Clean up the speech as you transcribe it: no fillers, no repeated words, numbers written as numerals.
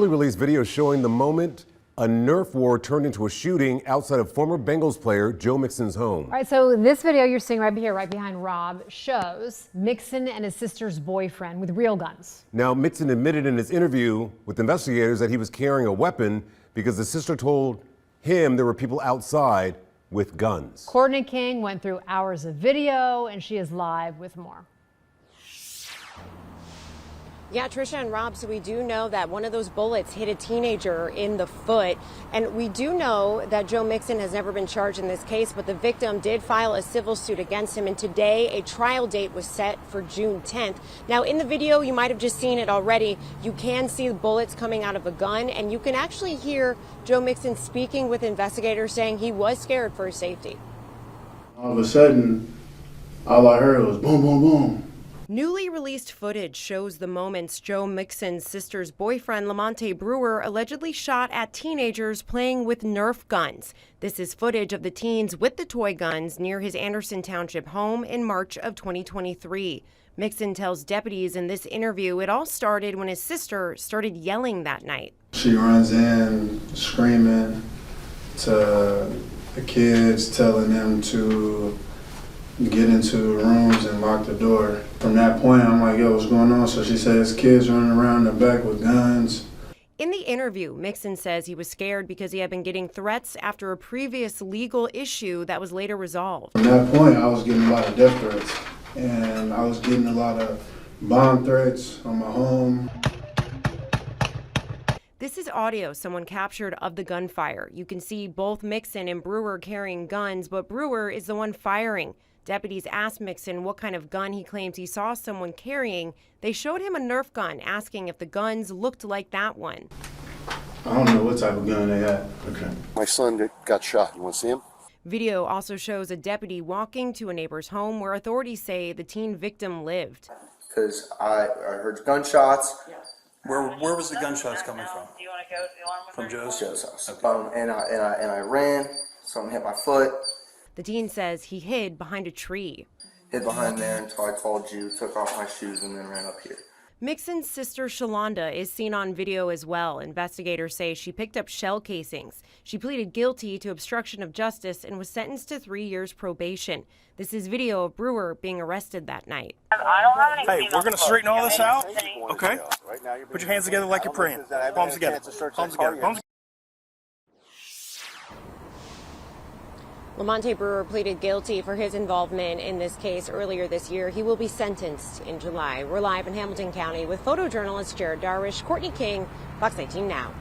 Released video showing the moment a Nerf war turned into a shooting outside of former Bengals player Joe Mixon's home. All right, so this video you're seeing right here, right behind Rob, shows Mixon and his sister's boyfriend with real guns. Now, Mixon admitted in his interview with investigators that he was carrying a weapon because the sister told him there were people outside with guns. Courtney King went through hours of video, and she is live with more. Yeah, Trisha and Rob, so we do know that one of those bullets hit a teenager in the foot. And we do know that Joe Mixon has never been charged in this case, but the victim did file a civil suit against him. And today, a trial date was set for June 10th. Now, in the video, you might have just seen it already. You can see the bullets coming out of a gun, and you can actually hear Joe Mixon speaking with investigators saying he was scared for his safety. All of a sudden, all I heard was boom, boom, boom. Newly released footage shows the moments Joe Mixon's sister's boyfriend, Lamonte Brewer, allegedly shot at teenagers playing with Nerf guns. This is footage of the teens with the toy guns near his Anderson Township home in March of 2023. Mixon tells deputies in this interview it all started when his sister started yelling that night. She runs in screaming to the kids, telling them to get into rooms and lock the door. From that point, I'm like, yo, what's going on? So she says kids running around in the back with guns. In the interview, Mixon says he was scared because he had been getting threats after a previous legal issue that was later resolved. From that point, I was getting a lot of death threats, and I was getting a lot of bomb threats on my home. This is audio someone captured of the gunfire. You can see both Mixon and Brewer carrying guns, but Brewer is the one firing. Deputies asked Mixon what kind of gun he claims he saw someone carrying. They showed him a Nerf gun, asking if the guns looked like that one. I don't know what type of gun they had. Okay. My son got shot. You want to see him? Video also shows a deputy walking to a neighbor's home where authorities say the teen victim lived. Because I heard gunshots. Where was the gunshots coming from? Do you want to go to the alarm? From Joe's house. Okay. And I ran. Something hit my foot. The teen says he hid behind a tree. Hid behind there until I called you, took off my shoes, and then ran up here. Mixon's sister Shalonda is seen on video as well. Investigators say she picked up shell casings. She pleaded guilty to obstruction of justice and was sentenced to 3 years probation. This is video of Brewer being arrested that night. I don't have any. Hey, we're going to straighten all this out. Okay? Put your hands together like you're praying. Palms together. Palms together. Palms together. Lamonte Brewer pleaded guilty for his involvement in this case earlier this year. He will be sentenced in July. We're live in Hamilton County with photojournalist Jared Darwish, Courtney King, Fox 18 Now.